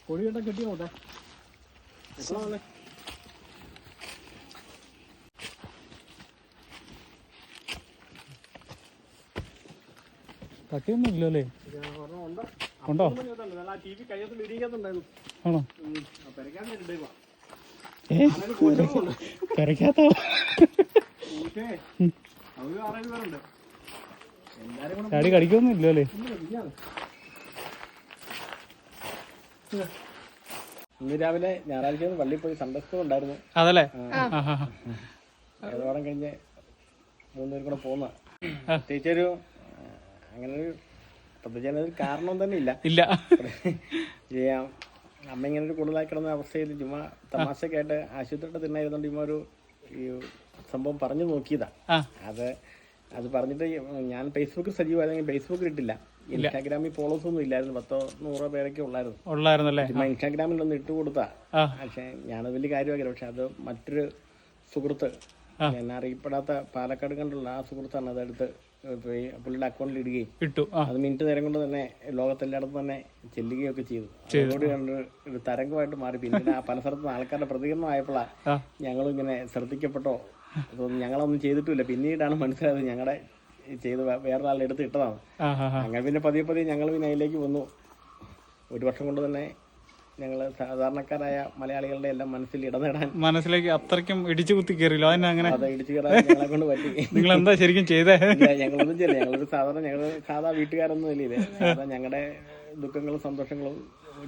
കൊടിയൊക്കെ കെട്ടി നോട്ടെ പട്ടിയൊന്നും ഇല്ലോ അല്ലേ? ഉണ്ടോ? ആണോ? പെരക്കാത്ത ചാടി കടിക്കൊന്നും ഇല്ലോ അല്ലേ? ഇന്ന് രാവിലെ ഞായറാഴ്ച പള്ളിയിൽ പോയി സന്ദർശനം ഉണ്ടായിരുന്നു. അതല്ലേ? ഏതോളം കഴിഞ്ഞ് 3 പേരും കൂടെ പോന്ന പ്രത്യേകിച്ചൊരു അങ്ങനൊരു പ്രത്യേകിച്ച് കാരണം തന്നെ ഇല്ല. അമ്മ ഇങ്ങനെ ഒരു കൂടുതലായി കിടന്ന അവസ്ഥയിൽ ചുമ്മാ തമാശക്കായിട്ട് ആശുപത്രിയുടെ തിന്നായിരുന്നോണ്ട് ചുമ്മാ ഒരു ഈ സംഭവം പറഞ്ഞു നോക്കിയതാ. അത് പറഞ്ഞിട്ട് ഞാൻ ഫേസ്ബുക്കിൽ സജീവമായിരുന്നെങ്കിൽ ഫേസ്ബുക്കിൽ ഇട്ടില്ല. ഇൻസ്റ്റാഗ്രാമിൽ ഫോളോസ് ഒന്നും ഇല്ലായിരുന്നു. 10-100 പേരൊക്കെ ഉള്ളായിരുന്നല്ലേ. ചുമ്മാ ഇൻസ്റ്റാഗ്രാമിലൊന്ന് ഇട്ട് കൊടുത്താ. പക്ഷെ ഞാനത് വലിയ കാര്യമാക്കില്ല. പക്ഷെ അത് മറ്റൊരു സുഹൃത്ത്, ഞാൻ അറിയപ്പെടാത്ത പാലക്കാട് കണ്ടുള്ള ആ സുഹൃത്താണ് അതെടുത്ത് പുള്ളിയുടെ അക്കൗണ്ടിൽ ഇടുകയും അത് മിനിറ്റ് നേരം കൊണ്ട് തന്നെ ലോകത്തെല്ലായിടത്തും തന്നെ ചെല്ലുകയൊക്കെ ചെയ്തു. അതോട് കണ്ട് ഒരു തരംഗമായിട്ട് മാറി. പിന്നീട് ആ പല സ്ഥലത്തും ആൾക്കാരുടെ പ്രതികരണം ആയപ്പോഴാണ് ഞങ്ങളും ഇങ്ങനെ ശ്രദ്ധിക്കപ്പെട്ടോ, അതൊന്നും ഞങ്ങളൊന്നും ചെയ്തിട്ടില്ല. പിന്നീടാണ് മനസ്സിലായത് ഞങ്ങളുടെ ചെയ്ത് വേറൊരാളുടെ എടുത്ത് ഇട്ടതാണ്. അങ്ങനെ പിന്നെ പതിയെ ഞങ്ങൾ പിന്നെ അതിലേക്ക് വന്നു. 1 വർഷം കൊണ്ട് തന്നെ ഞങ്ങൾ സാധാരണക്കാരായ മലയാളികളുടെ എല്ലാം മനസ്സിലേക്ക് അത്രയ്ക്കും ഇടിച്ചു കുത്തി കയറിയില്ലോ. അങ്ങനെ ഇടിച്ചു കയറാൻ ഞങ്ങളെ കൊണ്ട് പറ്റി. നിങ്ങൾ എന്താ ശരിക്കും ചെയ്തേ? ഞങ്ങളൊന്നും ചെയ്യില്ല. ഞങ്ങളൊരു സാധാ വീട്ടുകാരൊന്നും ഇല്ലേ. ഞങ്ങളുടെ ദുഃഖങ്ങളും സന്തോഷങ്ങളും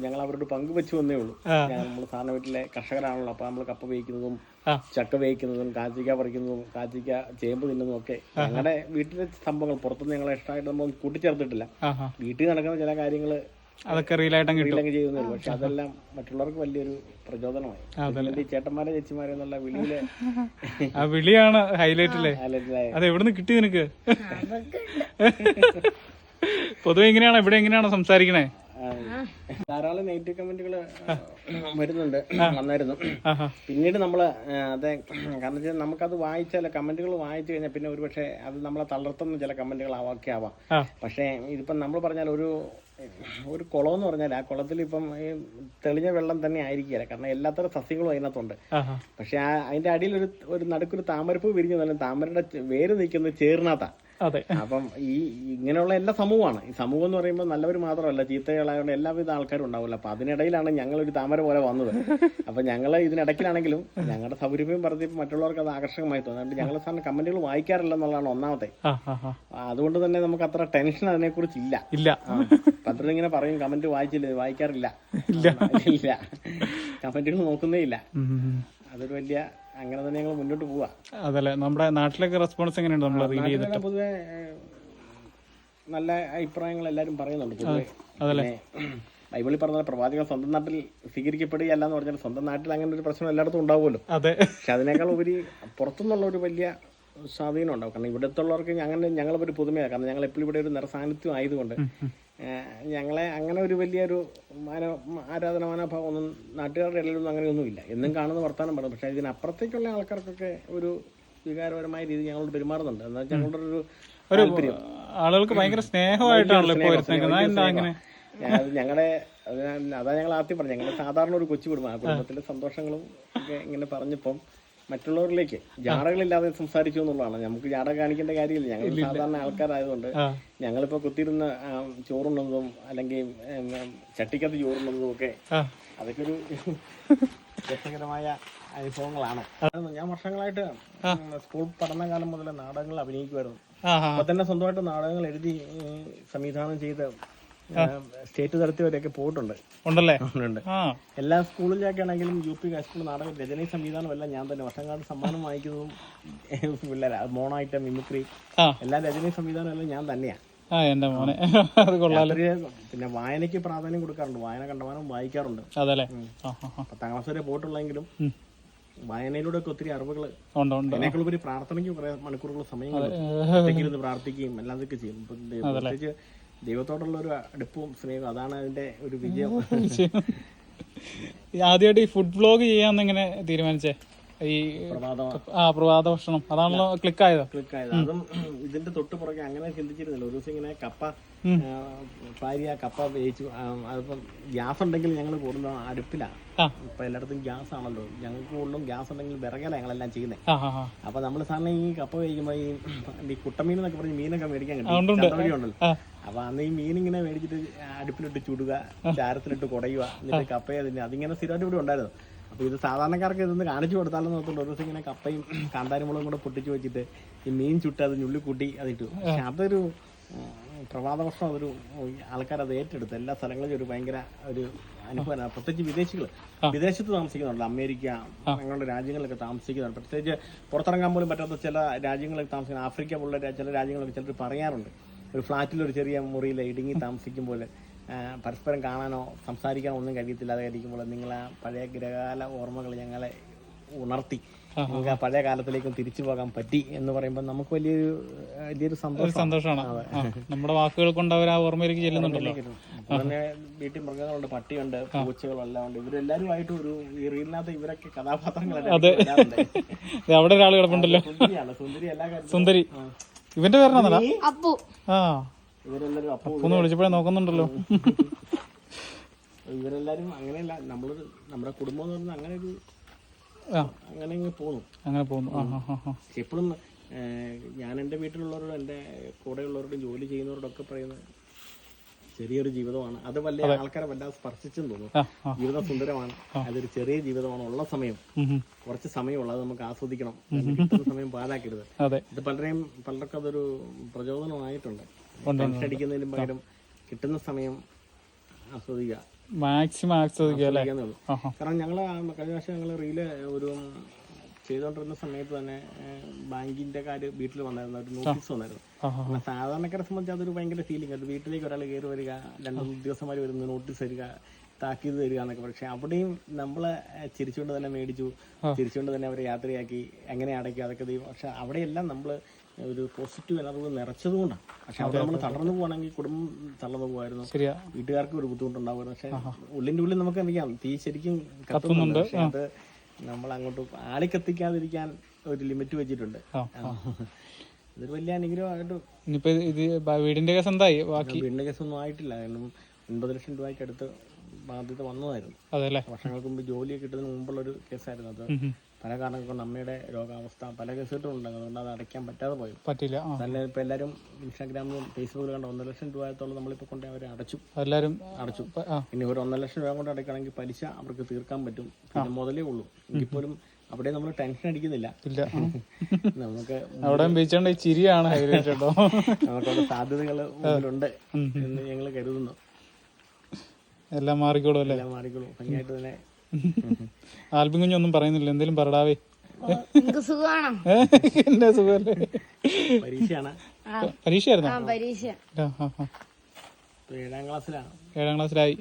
ഞങ്ങൾ അവരോട് പങ്കുവെച്ചു വന്നേ ഉള്ളൂ. നമ്മൾ സാധാരണ വീട്ടിലെ കർഷകരാണല്ലോ. അപ്പൊ നമ്മൾ കപ്പ വേവിക്കുന്നതും ചക്ക വേവിക്കുന്നതും കാച്ചിക്ക പറിക്കുന്നതും കാച്ചിക്ക ചേമ്പ് തിന്നുന്നതും ഒക്കെ ഞങ്ങളുടെ വീട്ടിലെ സംഭവങ്ങൾ. പുറത്തുനിന്ന് ഞങ്ങളെ ഇഷ്ടമായിട്ട് നമ്മൾ കൂട്ടിച്ചേർത്തിട്ടില്ല. വീട്ടിൽ നടക്കുന്ന ചില കാര്യങ്ങള് അതൊക്കെ റീലൊക്കെ ചെയ്യുന്നുള്ളൂ. പക്ഷെ അതെല്ലാം മറ്റുള്ളവർക്ക് വലിയൊരു പ്രചോദനമായി. ചേട്ടന്മാരെ ചേച്ചിമാരെ എന്നുള്ള വിളിയാണ് ഹൈലൈറ്റ്. അത് എവിടുന്ന് കിട്ടി നിനക്ക്? പൊതുവെ എങ്ങനെയാണ് ഇവിടെ എങ്ങനെയാണ് സംസാരിക്കണേ? ധാരാളം നെഗറ്റീവ് കമന്റുകൾ വരുന്നുണ്ട്, വന്നായിരുന്നു. പിന്നീട് നമ്മള് അതെ, കാരണം വെച്ചാൽ നമുക്കത് വായിച്ചാൽ കമന്റുകൾ വായിച്ചു കഴിഞ്ഞാൽ പിന്നെ ഒരുപക്ഷെ അത് നമ്മളെ തളർത്തുന്ന ചില കമന്റുകൾ ആവാം. പക്ഷെ ഇതിപ്പം നമ്മൾ പറഞ്ഞാൽ ഒരു കുളം എന്ന് പറഞ്ഞാൽ ആ കുളത്തിൽ ഇപ്പം ഈ തെളിഞ്ഞ വെള്ളം തന്നെ ആയിരിക്കില്ല. കാരണം എല്ലാത്തരം സസ്യങ്ങളും അതിനകത്തുണ്ട്. പക്ഷെ അതിന്റെ അടിയിൽ ഒരു നടുക്കൊരു താമരപ്പൂ വിരിഞ്ഞു തന്നെ താമരയുടെ വേര് നിൽക്കുന്നത് ചേർന്നാത്ത. അപ്പം ഇങ്ങനെയുള്ള എല്ലാ സമൂഹമാണ്. ഈ സമൂഹം എന്ന് പറയുമ്പോൾ നല്ലവർ മാത്രമല്ല, ചീത്തകളായതുകൊണ്ട് എല്ലാവിധ ആൾക്കാരും ഉണ്ടാവില്ല. അപ്പൊ അതിനിടയിലാണ് ഞങ്ങളൊരു താമര പോലെ വന്നത്. അപ്പൊ ഞങ്ങള് ഇതിനിടയ്ക്കിലാണെങ്കിലും ഞങ്ങളുടെ സൗകര്യം പറഞ്ഞപ്പോൾ മറ്റുള്ളവർക്ക് അത് ആകർഷകമായി തോന്നി. അതുകൊണ്ട് ഞങ്ങൾ സാറിന് കമന്റുകൾ വായിക്കാറില്ല എന്നുള്ളതാണ് ഒന്നാമത്തെ. അതുകൊണ്ട് തന്നെ നമുക്ക് അത്ര ടെൻഷൻ അതിനെ കുറിച്ച് ഇല്ല. പലരും ഇങ്ങനെ പറയും കമന്റ് വായിക്കാറില്ല. കമന്റുകൾ നോക്കുന്നേ ഇല്ല. അതൊരു വലിയ അങ്ങനെ തന്നെ ഞങ്ങൾ മുന്നോട്ട് പോവാ. അതല്ലേ, നമ്മുടെ നാട്ടിലൊക്കെ റെസ്പോൺസ് എങ്ങനെയുണ്ട്? പൊതുവെ നല്ല അഭിപ്രായങ്ങൾ എല്ലാരും പറയുന്നുണ്ട്. പൊതുവെ ബൈബിളിൽ പറഞ്ഞ പ്രവാചകൻ സ്വന്തം നാട്ടിൽ സ്വീകരിക്കപ്പെടുകയല്ല എന്ന് പറഞ്ഞാൽ സ്വന്തം നാട്ടിൽ അങ്ങനെ ഒരു പ്രശ്നം എല്ലായിടത്തും ഉണ്ടാവുമല്ലോ. പക്ഷെ അതിനേക്കാൾ ഉപരി പുറത്തുനിന്നുള്ള ഒരു വലിയ സ്വാധീനം ഉണ്ടാവും. കാരണം ഇവിടുത്തെ ഉള്ളവർക്ക് ഞങ്ങളൊരു പുതുമയാണ്. കാരണം ഞങ്ങൾ എപ്പോഴും ഇവിടെ ഒരു നിറസാന്നിധ്യം ആയതുകൊണ്ട് ഞങ്ങളെ അങ്ങനെ ഒരു വലിയൊരു ആരാധന മനോഭാവം ഒന്നും നാട്ടുകാരുടെ ഇടയിലൊന്നും അങ്ങനെയൊന്നുമില്ല. എന്നും കാണുന്ന വർത്താനം പറയും. പക്ഷെ ഇതിനപ്പുറത്തേക്കുള്ള ആൾക്കാർക്കൊക്കെ ഒരു വികാരപരമായ രീതി ഞങ്ങളോട് പെരുമാറുന്നുണ്ട്. എന്താ വെച്ചാൽ ഞങ്ങളുടെ ഒരു താല്പര്യം ആളുകൾക്ക് ഭയങ്കര സ്നേഹമായിട്ടാണല്ലോ ഞങ്ങളുടെ അതാ ഞങ്ങൾ ആദ്യം പറഞ്ഞു. ഞങ്ങൾ സാധാരണ ഒരു കൊച്ചു കുടുംബം. ആ കുടുംബത്തിലെ സന്തോഷങ്ങളും ഒക്കെ ഇങ്ങനെ പറഞ്ഞപ്പം മറ്റുള്ളവരിലേക്ക് ജാടകളില്ലാതെ സംസാരിച്ചു എന്നുള്ളതാണ്. നമുക്ക് ജാട കാണിക്കേണ്ട കാര്യമില്ല. ഞങ്ങൾ സാധാരണ ആൾക്കാരായതുകൊണ്ട് ഞങ്ങളിപ്പോ കുത്തിയിരുന്ന് ചോറുണ്ണതും അല്ലെങ്കിൽ ചട്ടിക്കകത്ത് ചോറുണ്ണതും ഒക്കെ അതൊക്കെ ഒരു രസകരമായ അനുഭവങ്ങളാണ്. ഞാൻ വർഷങ്ങളായിട്ട് സ്കൂൾ പഠനകാലം മുതൽ നാടകങ്ങൾ അഭിനയിക്കുമായിരുന്നു. അപ്പൊ തന്നെ സ്വന്തമായിട്ട് നാടകങ്ങൾ എഴുതി സംവിധാനം ചെയ്ത് സ്റ്റേറ്റ് തലത്തിൽ വരെയൊക്കെ പോയിട്ടുണ്ട്. ഉണ്ട്. എല്ലാ സ്കൂളിലൊക്കെ ആണെങ്കിലും UP ഹൈസ്കൂൾ നാടകം രചനീ സംവിധാനം എല്ലാം ഞാൻ തന്നെ. വർഷങ്ങളായിട്ട് സമ്മാനം വാങ്ങിക്കുന്നതും പിള്ളേരാ മോണായിട്ട് മിമിക്രി എല്ലാ രചനീ സംവിധാനം എല്ലാം ഞാൻ തന്നെയാണ്. പിന്നെ വായനയ്ക്ക് പ്രാധാന്യം കൊടുക്കാറുണ്ട്. വായന കണ്ടമാനം വായിക്കാറുണ്ട്. 10ാം ക്ലാസ് വരെ പോയിട്ടുള്ളെങ്കിലും വായനയിലൂടെ ഒക്കെ ഒത്തിരി അറിവുകൾ അതിനേക്കാൾ ഉപരി പ്രാർത്ഥനയ്ക്ക് കുറെ മണിക്കൂറുകൾ സമയങ്ങൾ പ്രാർത്ഥിക്കുകയും എല്ലാതൊക്കെ ചെയ്യും. പ്രത്യേകിച്ച് ദൈവത്തോടുള്ള ഒരു അടുപ്പവും സ്നേഹവും അതാണ് അതിന്റെ ഒരു വിജയം. ആദ്യമായിട്ട് ഈ ഫുഡ് വ്ലോഗ് ചെയ്യാന്ന് എങ്ങനെ തീരുമാനിച്ചേ? ഈ പ്രഭാതം പ്രഭാത ഭക്ഷണം അതാണല്ലോ ക്ലിക്കായത്. ക്ലിക്കായത്. അതും ഇതിന്റെ തൊട്ട് പുറകെ അങ്ങനെ ചിന്തിച്ചിരുന്നില്ല. ഒരു ദിവസം ഇങ്ങനെ കപ്പ ഭാര്യ കപ്പ വേവിച്ചു. അതിപ്പം ഗ്യാസ് ഉണ്ടെങ്കിൽ ഞങ്ങൾ കൂടുന്ന അടുപ്പിലാണ്. ഇപ്പൊ എല്ലായിടത്തും ഗ്യാസ് ആണല്ലോ. ഞങ്ങൾക്ക് കൂടുതലും ഗ്യാസ് ഉണ്ടെങ്കിൽ വിറകല ഞങ്ങളെല്ലാം ചെയ്യുന്നത്. അപ്പൊ നമ്മൾ സാറിന് ഈ കപ്പ വേവിക്കുമ്പോൾ ഈ കുട്ടമീൻ എന്നൊക്കെ പറഞ്ഞ് മീനൊക്കെ മേടിക്കാൻ കിട്ടും, ചന്തവഴി ഉണ്ടല്ലോ. അപ്പൊ അന്ന് ഈ മീൻ ഇങ്ങനെ മേടിച്ചിട്ട് അടുപ്പിലിട്ട് ചുടുക, ചാരത്തിലിട്ട് കുടയുക, എന്നിട്ട് കപ്പയെ തന്നെ അതിങ്ങനെ സ്ഥിരമായിട്ട് ഇവിടെ ഉണ്ടായിരുന്നു. അപ്പൊ ഇത് സാധാരണക്കാർക്ക് ഇതൊന്ന് കാണിച്ചു കൊടുത്താലും നോക്കുന്നുണ്ട്. ഒരു ദിവസം ഇങ്ങനെ കപ്പയും കാന്താരിമുളകും കൂടെ പൊട്ടിച്ചു വെച്ചിട്ട് ഈ മീൻ ചുട്ട് അത് ഞുള്ളിക്കൂട്ടി അതിട്ടു. പക്ഷെ അതൊരു പ്രഭാത ഭക്ഷണം അതൊരു ആൾക്കാരത് ഏറ്റെടുത്തു. എല്ലാ സ്ഥലങ്ങളിലും ഒരു ഭയങ്കര ഒരു അനുഭവമാണ്. പ്രത്യേകിച്ച് വിദേശത്ത് താമസിക്കുന്നുണ്ട്, അമേരിക്ക അങ്ങനെയുള്ള രാജ്യങ്ങളിലൊക്കെ താമസിക്കുന്നുണ്ട്. പ്രത്യേകിച്ച് പുറത്തിറങ്ങാൻ പോലും പറ്റാത്ത ചില രാജ്യങ്ങളൊക്കെ താമസിക്കുന്ന ആഫ്രിക്ക പോലുള്ള ചില രാജ്യങ്ങളൊക്കെ ചിലർ പറയാറുണ്ട്, ഒരു ഫ്ലാറ്റിൽ ഒരു ചെറിയ മുറിയിൽ ഇടുങ്ങി താമസിക്കുമ്പോൾ പരസ്പരം കാണാനോ സംസാരിക്കാനോ ഒന്നും കഴിയത്തില്ലാതെ ഇരിക്കുമ്പോൾ നിങ്ങൾ ആ പഴയ ഗ്രഹകാല ഓർമ്മകൾ ഞങ്ങളെ ഉണർത്തി, നമുക്ക് ആ പഴയ കാലത്തിലേക്കും തിരിച്ചു പോകാൻ പറ്റി എന്ന് പറയുമ്പോൾ നമുക്ക് വലിയൊരു സന്തോഷമാണ്. നമ്മുടെ വാക്കുകൾ കൊണ്ട് അവർ ആ ഓർമ്മയിലേക്ക് ചെല്ലുന്നുണ്ടല്ലോ. പിന്നെ വീട്ടിൽ മൃഗങ്ങളുണ്ട്, പട്ടിയുണ്ട്, പൂച്ചകളെല്ലാം ഉണ്ട്. ഇവരെല്ലാവരുമായിട്ട് ഒരു ഈ റീലിനകത്ത് ഇവരൊക്കെ കഥാപാത്രങ്ങളാണ്. അവിടെ ഒരാൾ കിടപ്പുണ്ടല്ലോ, സുന്ദരി. എല്ലാ കാര്യത്തിലും സുന്ദരി. ഇവന്റെ പേരാണോ അപ്പു? ഇവരെല്ലാരും അപ്പൂന്ന് വിളിച്ചപ്പോഴേ നോക്കുന്നുണ്ടല്ലോ. ഇവരെല്ലാരും അങ്ങനെയല്ല, നമ്മുടെ കുടുംബം എന്ന് പറഞ്ഞാൽ അങ്ങനെ പോകുന്നു. എപ്പോഴും ഞാൻ എൻ്റെ വീട്ടിലുള്ളവരോടും എൻ്റെ കൂടെയുള്ളവരോടും ജോലി ചെയ്യുന്നവരോടൊക്കെ പറയുന്നത് ചെറിയൊരു ജീവിതമാണ്. അത് വല്ല ആൾക്കാരെ വല്ലാതെ സ്പർശിച്ചെന്ന് തോന്നുന്നു. ജീവിതം സുന്ദരമാണ്, അതൊരു ചെറിയ ജീവിതമാണ്. ഉള്ള സമയം കുറച്ച് സമയമുള്ള അത് നമുക്ക് ആസ്വദിക്കണം. കിട്ടുന്ന സമയം പാഴാക്കരുത്. ഇത് പലർക്കും അതൊരു പ്രചോദനമായിട്ടുണ്ട്. ടെൻഷൻ അടിക്കുന്നതിനും പകരം കിട്ടുന്ന സമയം ആസ്വദിക്കുക, മാക്സിമം ആസ്വദിക്കുക. കാരണം ഞങ്ങൾ കഴിഞ്ഞ വർഷം ഞങ്ങൾ റീല് ഒരു ചെയ്തുകൊണ്ടിരുന്ന സമയത്ത് തന്നെ ബാങ്കിന്റെ കാര്യം വീട്ടിൽ വന്നായിരുന്നു, ഒരു നോട്ടീസ് വന്നായിരുന്നു. സാധാരണക്കാരെ സംബന്ധിച്ച് അതൊരു ഭയങ്കര ഫീലിംഗ് അത് വീട്ടിലേക്ക് ഒരാൾ കയറി വരിക, 2 ഉദ്യോഗസ്ഥന്മാർ വരുന്ന നോട്ടീസ് തരിക, താക്കീത് തരിക എന്നൊക്കെ. പക്ഷെ അവിടെയും നമ്മളെ ചിരിച്ചുകൊണ്ട് തന്നെ മേടിച്ചു, ചിരിച്ചുകൊണ്ട് തന്നെ അവരെ യാത്രയാക്കി, എങ്ങനെ അടയ്ക്കും അതൊക്കെ ദൈവം. പക്ഷെ അവിടെയെല്ലാം നമ്മൾ ഒരു പോസിറ്റീവ് എനർജി നിറച്ചതുകൊണ്ടാണ്. പക്ഷെ അവിടെ നമ്മൾ തളർന്നു പോകണമെങ്കിൽ കുടുംബം തളർന്നു പോകുമായിരുന്നു, വീട്ടുകാർക്ക് ഒരു ബുദ്ധിമുട്ടുണ്ടാവുമായിരുന്നു. പക്ഷെ ഉള്ളിന്റെ ഉള്ളിൽ നമുക്ക് അറിയാം തീ ശരിക്കും കത്തുന്നുണ്ട്. പക്ഷെ അത് നമ്മൾ അങ്ങോട്ട് ആളിക്കത്തിക്കാതിരിക്കാൻ ഒരു ലിമിറ്റ് വെച്ചിട്ടുണ്ട്. ഇതൊരു വലിയ അനുഗ്രഹമായിട്ട്. വീടിന്റെ കേസ് എന്തായി? വീടിന്റെ കേസ് ഒന്നും ആയിട്ടില്ല. കാരണം 9 ലക്ഷം രൂപയ്ക്ക് അടുത്ത് ബാധ്യത വന്നതായിരുന്നു. വർഷങ്ങൾക്ക് മുമ്പ് ജോലിയൊക്കെ കിട്ടുന്നതിന് മുമ്പുള്ള ഒരു കേസായിരുന്നു അത്. പല കാരണങ്ങൾ കൊണ്ട് അമ്മയുടെ രോഗാവസ്ഥ പല കേസുകളും ഉണ്ടാകും, അതുകൊണ്ട് അത് അടയ്ക്കാൻ പറ്റില്ല. നല്ല ഇപ്പൊ എല്ലാവരും ഇൻസ്റ്റാഗ്രാമിലും ഫേസ്ബുക്കിലും കണ്ട 1 ലക്ഷം രൂപത്തോളം നമ്മളിപ്പോ കൊണ്ട് അവരെ അടച്ചു. ഇനി ഒരു 1 ലക്ഷം രൂപ കൊണ്ട് അടയ്ക്കണമെങ്കിൽ പലിശ അവർക്ക് തീർക്കാൻ പറ്റും, പിന്നെ മുതലേ ഉള്ളൂ. എങ്കിൽ പോലും അവിടെ നമ്മൾ ടെൻഷൻ അടിക്കുന്നില്ല. നമുക്ക് അവിടെ ചിരിയാണ് നമുക്കവിടെ സാധ്യതകൾ മുന്നിലുണ്ട് എന്ന് ഞങ്ങൾ കരുതുന്നു. എല്ലാം മാറിക്കോളും അല്ലേ? എല്ലാം മാറിക്കോളും ഭംഗിയായിട്ട് തന്നെ. ആൽബിൻ കുഞ്ഞൊന്നും പറയുന്നില്ല, എന്തേലും പറടാവേ. എന്റെ സുഖല്ലേ? പരീക്ഷയായിരുന്നു. 7ാം ക്ലാസ്സിലായി.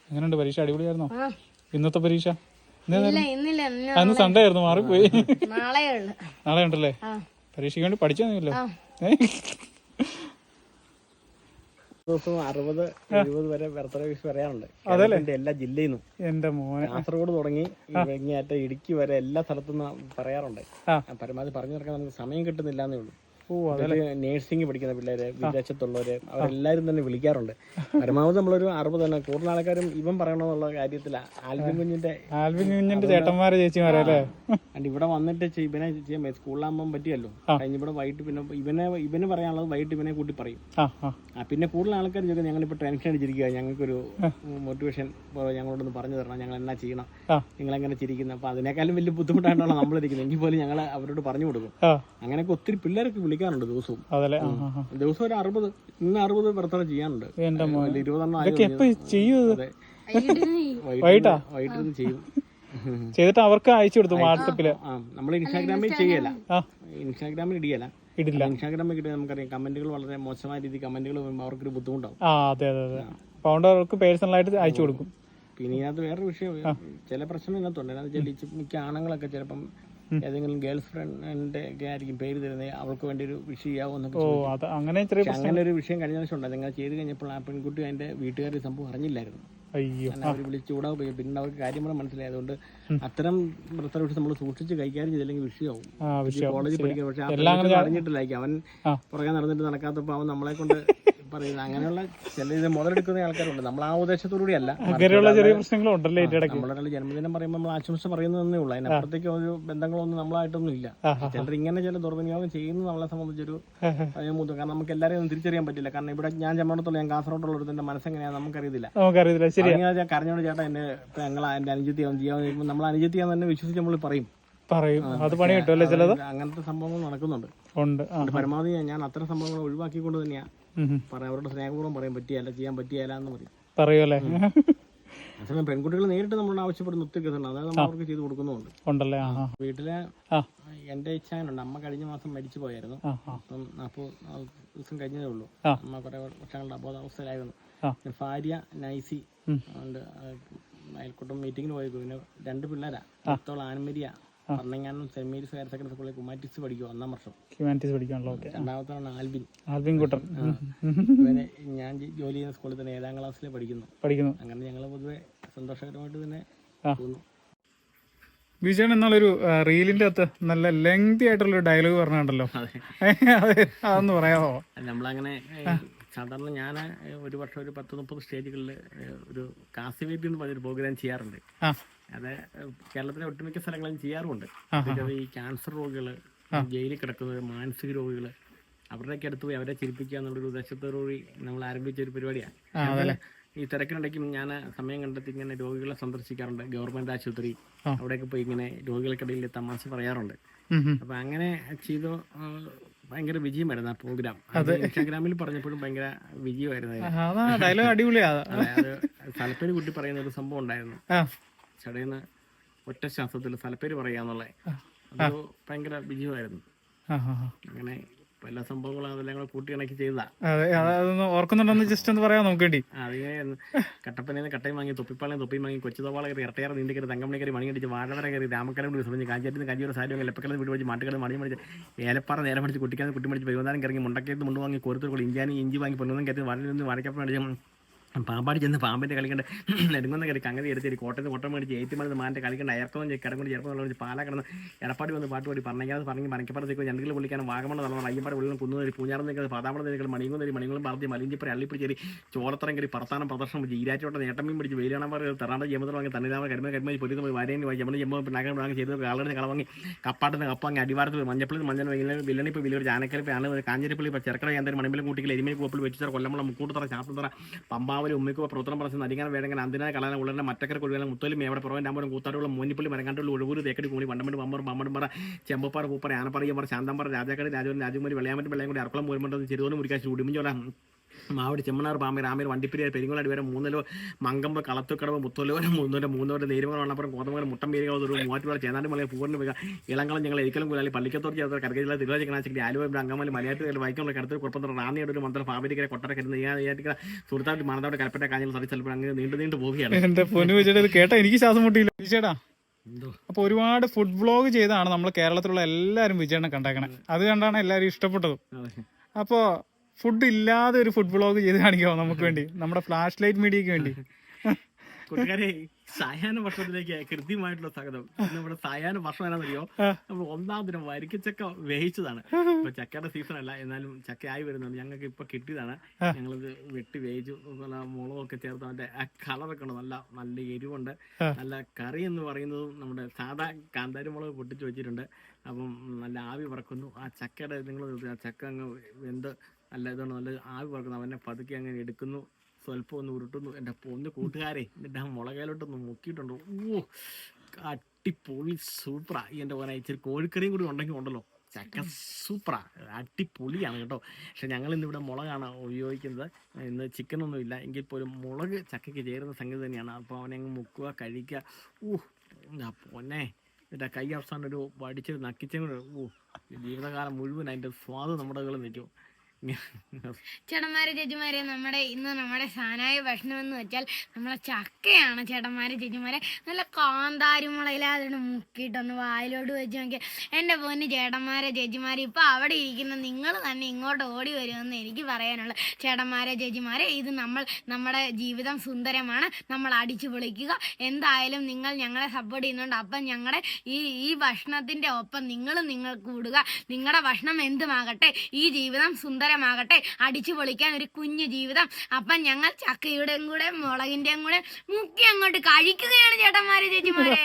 എങ്ങനെയുണ്ട് പരീക്ഷ? അടിപൊളിയായിരുന്നോ ഇന്നത്തെ പരീക്ഷ? അന്ന് സൺഡേ ആയിരുന്നു, മാറിപ്പോയി. നാളെ ഉണ്ടല്ലേ? പരീക്ഷയ്ക്ക് വേണ്ടി പഠിച്ചൊന്നുമില്ലോ? ദിവസവും 60-70 വരെ ബർത്ത്ഡേ വിഷ് പറയാറുണ്ട് എല്ലാ ജില്ലയിൽ നിന്നും. എന്റെ മോനെ കാസർഗോഡ് തുടങ്ങി ഇങ്ങേറ്റ ഇടുക്കി വരെ എല്ലാ സ്ഥലത്തുനിന്നും പറയാറുണ്ട്. പരമാവധി പറഞ്ഞു നടക്കാൻ നമുക്ക് സമയം കിട്ടുന്നില്ല എന്നേ ഉള്ളൂ. നേഴ്സിംഗ് പഠിക്കുന്ന പിള്ളേര്, വിദേശത്തുള്ളവര്, അവരെല്ലാരും തന്നെ വിളിക്കാറുണ്ട്. പരമാവധി നമ്മളൊരു 60 തന്നെ. കൂടുതൽ ആൾക്കാരും ഇവൻ പറയണമെന്നുള്ള കാര്യത്തില. ആൽബിൻ കുഞ്ഞിന്റെ ചേട്ടന്മാരെ ചേച്ചിമാരല്ലേ? ഇവിടെ വന്നിട്ട് ഇവനെ ചെയ്യാൻ സ്കൂളിലാകുമ്പോൾ പറ്റിയല്ലോ. കഴിഞ്ഞിവിടെ വൈകിട്ട് പിന്നെ ഇവന് പറയാനുള്ളത് വൈകിട്ട് ഇവനെ കൂട്ടി പറയും. പിന്നെ കൂടുതൽ ആൾക്കാർ ചോദിക്കും ഞങ്ങളിപ്പോ ടെൻഷൻ അടിച്ചിരിക്കുക, ഞങ്ങൾക്കൊരു മോട്ടിവേഷൻ ഞങ്ങളോടൊന്ന് പറഞ്ഞു തരണം, ഞങ്ങൾ എന്നാ ചെയ്യണം, നിങ്ങളെങ്ങനെ ചിരിക്കുന്നത്. അപ്പൊ അതിനേക്കാളും വലിയ ബുദ്ധിമുട്ടായിട്ടാണ് നമ്മളിരിക്കുന്നത്. എങ്കിൽ പോലും ഞങ്ങൾ അവരോട് പറഞ്ഞു കൊടുക്കും. അങ്ങനെയൊക്കെ ഒത്തിരി പിള്ളേർക്ക് വിളിക്കാറുണ്ട് ദിവസവും ഒരു 60. ഇന്ന് 60 ബർത്ത്ഡേ ചെയ്യാനുണ്ട്. 20 വൈകിട്ട് ചെയ്യും. ചെയ്തിട്ട് അവർക്ക് അയച്ചു കൊടുത്തു വാട്സപ്പില്. നമ്മൾ ഇൻസ്റ്റാഗ്രാമിൽ ചെയ്യല, ഇൻസ്റ്റാഗ്രാമിൽ ഇടില്ല. ഇൻസ്റ്റാഗ്രാമിൽ കിട്ടിയ നമുക്കറിയാം കമന്റുകൾ വളരെ മോശമായ രീതിയിൽ കമന്റുകൾ വരുമ്പോൾ അവർക്കൊരു ബുദ്ധിമുട്ടാവും. അതുകൊണ്ട് അവർക്ക് പേഴ്സണലായിട്ട് അയച്ചു കൊടുക്കും. പിന്നെ ഇതിനകത്ത് വേറൊരു വിഷയം, ചില പ്രശ്നം ഇതിനകത്തുണ്ട്. എന്താണെന്ന് വെച്ചാൽ മിക്ക ആണുങ്ങളൊക്കെ ചിലപ്പം ഏതെങ്കിലും ഗേൾ ഫ്രണ്ടിന്റെ ഒക്കെ ആയിരിക്കും പേര് തരുന്നത്, അവൾക്ക് വേണ്ടി ഒരു വിഷ് ചെയ്യാവോന്നൊക്കെ. അങ്ങനെ ഒരു വിഷയം കഴിഞ്ഞ ദിവസം ഉണ്ട്. നിങ്ങൾ ചെയ്ത് കഴിഞ്ഞപ്പോൾ ആ പെൺകുട്ടി അതിന്റെ വീട്ടുകാർ സംഭവം അറിഞ്ഞില്ലായിരുന്നു. അയ്യോ. അവർ വിളിച്ച് ചൂടാവുകയും പിന്നെ അവർക്ക് കാര്യം കൂടെ മനസ്സിലായതുകൊണ്ട് അത്തരം റിസർവേഷൻ നമ്മൾ സൂക്ഷിച്ച് കൈകാര്യം ചെയ്തില്ലെങ്കിൽ വിഷയമാവും. കോളേജിൽ പഠിക്കുന്നത് പക്ഷെ ആ അറിഞ്ഞിട്ടില്ലായിരിക്കും. അവൻ പുറകെ നടന്നിട്ട് നടക്കാത്തപ്പോൾ അവൻ നമ്മളെ കൊണ്ട് പറയുന്നത് അങ്ങനെയുള്ള ചില ഇത് മുതലെടുക്കുന്ന ആൾക്കാരുണ്ട്. നമ്മൾ ആ ഉദ്ദേശത്തോടുകൂടി അല്ല. ചെറിയ പ്രശ്നങ്ങളും ഉണ്ടല്ലേ നമ്മളൊരാൾ ജന്മദിനം പറയുമ്പോൾ നമ്മൾ ആശംസ പറയുന്നതേ ഉള്ളൂ. അതിനപ്പുറത്തേക്ക് ഒരു ബന്ധങ്ങളൊന്നും നമ്മളായിട്ടൊന്നും ഇല്ല. ചിലർ ഇങ്ങനെ ചില ദുർവിനിയോഗം ചെയ്യുന്നത് നമ്മളെ സംബന്ധിച്ചൊരു മൂന്ന്. കാരണം നമുക്ക് എല്ലാവരെയും ഒന്നും തിരിച്ചറിയാൻ പറ്റില്ല. കാരണം ഇവിടെ ഞാൻ ചെമ്മണത്തുള്ള ഞാൻ കാസർഗോഡുള്ള ഒരു മനസ്സെങ്ങനെയാണെന്ന് നമുക്കറിയത്തില്ല. ഞാൻ കരഞ്ഞോട് ചേട്ടാ എന്റെ എന്റെ അനുജത്തിയാവും ചെയ്യാൻ നമ്മൾ അനുജത്തിയാന്ന് തന്നെ വിശ്വസിച്ച് നമ്മൾ പറയും. അത് പണി കിട്ടുമല്ലേ ചിലത്. അങ്ങനത്തെ സംഭവങ്ങൾ നടക്കുന്നുണ്ട്. പരമാവധി ഞാൻ അത്തരം സംഭവങ്ങൾ ഒഴിവാക്കിക്കൊണ്ട് തന്നെയാണ് പറയാം. അവരുടെ സ്നേഹപൂർവ്വം പറയാൻ പറ്റിയല്ല, ചെയ്യാൻ പറ്റിയല്ല എന്ന് പറയുമല്ലേ. അതേസമയം പെൺകുട്ടികൾ നേരിട്ട് നമ്മളോട് ആവശ്യപ്പെടുന്ന ഒത്തിരി കേസുണ്ട്. അതായത് നമ്മൾ അവർക്ക് ചെയ്ത് കൊടുക്കുന്നുണ്ട്. വീട്ടിലെ എന്റെ ഇച്ഛാനുണ്ട്. അമ്മ കഴിഞ്ഞ മാസം മരിച്ചു പോയായിരുന്നു. അപ്പം 40 ദിവസം കഴിഞ്ഞതേ ഉള്ളൂ. അമ്മ കുറെ വർഷങ്ങളുടെ അബോധാവസ്ഥയിലായിരുന്നു. ഭാര്യ നൈസി ഉണ്ട്. അയൽക്കൂട്ടം മീറ്റിങ്ങിന് പോയേക്കും. പിന്നെ 2 പിള്ളേരാ. ആൻമരിയ പറഞ്ഞാനും സെന്റ് മേരീസ് ഹയർ സെക്കൻഡറി സ്കൂളിൽ ഹ്യൂമാനിറ്റീസ് പഠിക്കും 1ാം വർഷം. രണ്ടാമത്താണ് ആൽബിൻ കൂട്ടർ. പിന്നെ ഞാൻ ജോലി ചെയ്യുന്ന സ്കൂളിൽ തന്നെ 7ാം ക്ലാസ്സിൽ പഠിക്കുന്നു. അങ്ങനെ ഞങ്ങൾ പൊതുവെ സന്തോഷകരമായിട്ട് തന്നെ പോകുന്നു. വിജയൻ എന്നാലൊരു റീലിന്റെ അകത്ത് നല്ല ലെങ്തി ആയിട്ടുള്ള ഡയലോഗ് പറഞ്ഞുണ്ടല്ലോ, അതൊന്ന് പറയാമോ? നമ്മളങ്ങനെ സാധാരണ ഞാൻ ഒരു വർഷം ഒരു 10-30 സ്റ്റേജുകളിൽ ഒരു കാസ്യവേദി എന്ന് പറഞ്ഞൊരു പ്രോഗ്രാം ചെയ്യാറുണ്ട്. അത് കേരളത്തിലെ ഒട്ടുമിക്ക സ്ഥലങ്ങളും ചെയ്യാറുമുണ്ട്. ഈ ക്യാൻസർ രോഗികള്, ജയിലിൽ കിടക്കുന്നത്, മാനസിക രോഗികള്, അവരുടെയൊക്കെ അടുത്ത് പോയി അവരെ ചിരിപ്പിക്കുക എന്നുള്ളൊരു ഉദ്ദേശത്തോടുകൂടി നമ്മൾ ആരംഭിച്ച ഒരു പരിപാടിയാണ്. ഈ തിരക്കിനിടയ്ക്കും ഞാൻ സമയം കണ്ടെത്തി ഇങ്ങനെ രോഗികളെ സന്ദർശിക്കാറുണ്ട്. ഗവൺമെന്റ് ആശുപത്രി അവിടെയൊക്കെ പോയി ഇങ്ങനെ രോഗികൾക്കിടയിൽ തമാശ പറയാറുണ്ട്. അപ്പൊ അങ്ങനെ ചെയ്തു. ഭയങ്കര വിജയമായിരുന്നു ആ പ്രോഗ്രാം. ഇൻസ്റ്റാഗ്രാമിൽ പറഞ്ഞപ്പോഴും ഭയങ്കര വിജയമായിരുന്നു. അതായത് സ്ഥലപ്പേര് കുട്ടി പറയുന്ന ഒരു സംഭവം ഉണ്ടായിരുന്നു. ചടയുന്ന ഒറ്റ ശ്വാസത്തിൽ സ്ഥലപ്പേര് പറയാന്നുള്ളത് അതൊരു ഭയങ്കര വിജയമായിരുന്നു. അങ്ങനെ എല്ലാ സംഭവങ്ങളും അതെല്ലാം കൂടെ കൂട്ടിയിണക്കി ചെയ്തതാ. ഓർക്കുന്നുണ്ടോ? ജസ്റ്റ് ഒന്ന് പറയാം നമുക്ക് വേണ്ടി. അതിങ്ങനെ കട്ടപ്പനയിൽ കട്ടയും വാങ്ങി, തൊപ്പിപ്പാളയും തൊപ്പിയും വാങ്ങി, കൊച്ചുതോവാള കയറി, ഇരട്ടയാറ് നീണ്ടി കയറി, തങ്കമണി കയറി, മണിയടിച്ച്, വാഴവര കയറി, രാമക്കരം കൂടി വിസർജിച്ച്, കാഞ്ചേരി കഞ്ചൂർ സാരി ലെപ്പക്കലം വീട് വെച്ച്, മാട്ടുകട മണി മടിച്ച്, ഏലപ്പാറ നേരം പഠിച്ച്, കുട്ടിക്കാതെ കുട്ടി മടിച്ച്, പെരുവന്താനം കറങ്ങി, മുണ്ടക്കയത്ത് മുണ്ട് വാങ്ങി, കോരത്തൂർ ഇഞ്ചി വാങ്ങി, പൊന്നുന്നും കയറ്റി, വാഴയിൽ വാഴക്കപ്പം അടിച്ച്, പാമ്പാടി ചെന്ന് പാമ്പിന്റെ കളിക്കണ്ട്, നെടുങ്ങുന്ന കയറി, കങ്ങതി എടുത്തി, കോട്ടയത്ത് കൊട്ടം മേടിച്ച്, ഏറ്റുമണി മാൻ്റെ കളിക്കണ്ട, അയർക്കം കിടക്കൊണ്ട് ചെറുപ്പം പാല കിടന്ന് എടപ്പാടി വന്ന് പാട്ട് പാടി, പറഞ്ഞാൽ പറഞ്ഞ് മണിക്കപ്പുറത്തേക്ക് ഞണ്ടുകൾ പൊളിക്കാനും, വാഗമണ്ണ് നടന്നു, അയ്യപ്പാട് ഉള്ളിലും കുന്നുകരി, പൂഞ്ഞാറം നിൽക്കുന്നത്, പാതാമണ നിൽക്കുന്നത്, മണിങ്ങളും പറഞ്ഞ് മലിഞ്ചിപ്പുറം അള്ളിപ്പിടിച്ചേരി, ചോളത്തരം കയറി, പറത്താനം പ്രദർശനം വെച്ച്, ഈരാറ്റോട്ട നേട്ടമീൻ പിടിച്ച്, വെയിലാണ് പറയുക, തെറാണ്ട ജമത്തിൽ വാങ്ങി, തന്നിതാമ കരിമ പൊരുന്ന് വരേന് ജമ പിന്നാക്കം വാങ്ങി ചെയ്ത് ആളുടെ കളവാങ്ങി, കപ്പാട്ടിന് കപ്പാങ്ങി, അടിവാരത്തിൽ മഞ്ഞപ്പള്ളി മഞ്ഞൾ വില്ലണിപ്പ് വില്ലൊരു ജാനക്കലിപ്പ് ആണ്, കാഞ്ഞിരപ്പള്ളി ചെറുക്കട ചാന്തരി, മണിമ്പലം കൂട്ടികൾ, എരിമേൽ കോപ്പിൽ വെച്ചിട്ട് കൊല്ലമുള്ള മുക്കൂട്ടത്തറ, ചാത്തത്തറ, പമ്പാവലി, ഉമ്മിക്കോ, പ്രവർത്തനം പറഞ്ഞ് നദിക്കാൻ വേണമെങ്കിൽ അന്തിനായ കളന ഉള്ളതിനെ മറ്റക്കര കൊള്ളുകയും മുത്തലും എവിടെ പുറവെൻ്റാമ്പുരം കൂത്താടുള്ള മൂന്നിപ്പള്ളി മരങ്ങാണ്ടുള്ള ഒഴുകൂര് തേക്കടി കൂടി പണ്ടമ്പണ്ട് പമ്പറും ചെമ്പപ്പാറ പൂപ്പറ ആനപ്പറ ചാന്തമ്പാറ രാജാക്കടി രാജകുമാരി വെള്ളയാമറ്റ് വെള്ളം കൂടി അറക്കളം പോരുമ്പോണ്ട് ചെറുതോനും മുറിക്കാശ് ഉടുമിഞ്ചോല മാവടി ചെമ്മനാർ പാമ്പ രാമേർ വണ്ടിപ്പിരിയ പെരിങ്ങോടി വരെ 3 മങ്കമ്പ് കളത്തുക്കടവ് മുത്തോലോരം 3 നേരുമകൾ വണ്ണപ്പുറം കോതമംഗലം മുട്ടമ്പേരികൾ ഒരു മൂവാറ്റുപുഴ ചേന്നാണ്ട് മലയെ പൂർണ്ണ വിക ഇളങ്കളം ഞങ്ങൾ എരിക്കലും കൂടാലി പള്ളിക്കത്തോട് ചേർത്ത് കരകജില്ല തിരുവാചക്കനാശിക്ക് ആലുവ അങ്കമാലി മലയാറ്റത്തിൽ വൈക്കുള്ള കടത്തിൽ കുഴപ്പത്തിൽ റാന്നിയുടെ ഒരു മന്ത്രം പാമ്പരിക്കര കൊട്ടര കരുന്ന സുഹൃത്തായിട്ട് മാനന്തവാട് കൽപ്പറ്റ കാഞ്ഞൽ സറി ചിലപ്പോൾ അങ്ങനെ നീണ്ടു പോവുകയാണ്. എന്റെ പൊന്നു വിജയുടെ കേട്ടാ എനിക്ക് ശ്വാസം മുട്ടിയില്ല വിജയടാ. അപ്പൊ ഒരുപാട് ഫുഡ് വ്ളോഗ് ചെയ്താണ് നമ്മൾ കേരളത്തിലുള്ള എല്ലാവരും വിജയനെ കണ്ടേക്കണേ. അത് കണ്ടാണ് എല്ലാവരും ഇഷ്ടപ്പെട്ടതും. അപ്പോ ഫുഡ് ഇല്ലാതെ ഒരു ഫുഡ് വ്ളോഗ് ചെയ്ത് കാണിക്കാമോ നമുക്ക് വേണ്ടി, നമ്മുടെ ഫ്ലാഷ് ലൈറ്റ് മീഡിയക്ക് വേണ്ടി? കൂട്ടുകാരെ, സായാഹ്ന ഭക്ഷണത്തിലേക്ക് കൃത്യമായിട്ടുള്ള സ്വാഗതം. നമ്മുടെ സായാഹ്ന ഭക്ഷണം എന്നാണെന്നറിയോ, നമ്മൾ 1ാം ദിനം വരിക്കച്ചക്ക വേവിച്ചതാണ്. ഇപ്പൊ ചക്കയുടെ സീസൺ അല്ല, എന്നാലും ചക്ക ആയി വരുന്നുണ്ട്. ഞങ്ങൾക്ക് ഇപ്പൊ കിട്ടിയതാണ്. ഞങ്ങളിത് വെട്ടി വേവിച്ചു, മുളകൊക്കെ ചേർത്ത് അതിന്റെ ആ കളറൊക്കെ ഉണ്ട്. നല്ല എരിവുണ്ട്. നല്ല കറി എന്ന് പറയുന്നതും നമ്മുടെ സാധാ കാന്താരി മുളക് പൊട്ടിച്ച് വെച്ചിട്ടുണ്ട്. അപ്പം നല്ല ആവി പറക്കുന്നു. ആ ചക്കയുടെ നിങ്ങൾ ചക്ക അങ്ങ് വെന്ത് നല്ല ഇതാണ്, നല്ല ആവി പറക്കുന്നു. അവനെ പതുക്കെ അങ്ങനെ എടുക്കുന്നു, സ്വല്പം ഒന്ന് ഉരുട്ടുന്നു. എൻ്റെ പൊന്ന് കൂട്ടുകാരെ, എന്നിട്ട് ആ മുളകയിലോട്ടൊന്ന് മുക്കിയിട്ടുണ്ട്. അടിപൊളി സൂപ്പറാ. എൻ്റെ പോലെ ഇച്ചിരി കോഴിക്കറിയും കൂടി ഉണ്ടല്ലോ, ചക്ക സൂപ്പറാ, അടിപൊളിയാണ് കേട്ടോ. പക്ഷെ ഞങ്ങൾ ഇന്നിവിടെ മുളകാണ് ഉപയോഗിക്കുന്നത്. ഇന്ന് ചിക്കനൊന്നും ഇല്ല, എങ്കിൽ പോലും മുളക് ചക്കയ്ക്ക് ചേരുന്ന സംഗതി തന്നെയാണ്. അപ്പോൾ അവനെ അങ്ങ് മുക്കുക, കഴിക്കുക. പൊന്നെ, എന്നിട്ട് കൈ അവസാനം ഒരു വടിച്ചത് നക്കിച്ചും കൂടെ ജീവിതകാലം മുഴുവൻ അതിൻ്റെ സ്വാദ് നമ്മുടെ കയ്യിൽ നിൽക്കും. ചേട്ടന്മാരെ ചേച്ചിമാരെ, നമ്മുടെ സാനായ ഭക്ഷണം എന്ന് വെച്ചാൽ നമ്മളെ ചക്കയാണ്. ചേട്ടന്മാരെ ചേച്ചിമാരെ, നല്ല കാന്താരിമുളയിൽ അതിന് മുക്കിയിട്ടൊന്ന് വായിലോട്ട് വെച്ച് നോക്കിയാൽ എൻ്റെ പൊന്ന് ചേട്ടന്മാരെ ചേച്ചിമാരെ, ഇപ്പം അവിടെ ഇരിക്കുന്ന നിങ്ങൾ തന്നെ ഇങ്ങോട്ട് ഓടി വരുമെന്ന് എനിക്ക് പറയാനുള്ള. ചേട്ടന്മാരെ ചേച്ചിമാരെ, ഇത് നമ്മുടെ ജീവിതം സുന്ദരമാണ്, നമ്മൾ അടിച്ചു പൊളിക്കുക. എന്തായാലും നിങ്ങൾ ഞങ്ങളെ സപ്പോർട്ട് ചെയ്യുന്നുണ്ട്. അപ്പം ഞങ്ങളുടെ ഈ ഭക്ഷണത്തിൻ്റെ ഒപ്പം നിങ്ങൾ കൂടുക. നിങ്ങളുടെ ഭക്ഷണം എന്തുമാകട്ടെ, ഈ ജീവിതം സുന്ദരമാകട്ടെ, അടിച്ചു പൊളിക്കാൻ ഒരു കുഞ്ഞു ജീവിതം. അപ്പം ഞങ്ങൾ ചക്കയുടെയും കൂടെ മുളകിൻ്റെയും കൂടെ മുക്കി അങ്ങോട്ട് കഴിക്കുകയാണ് ചേട്ടന്മാരെ ചേച്ചിമാരെ.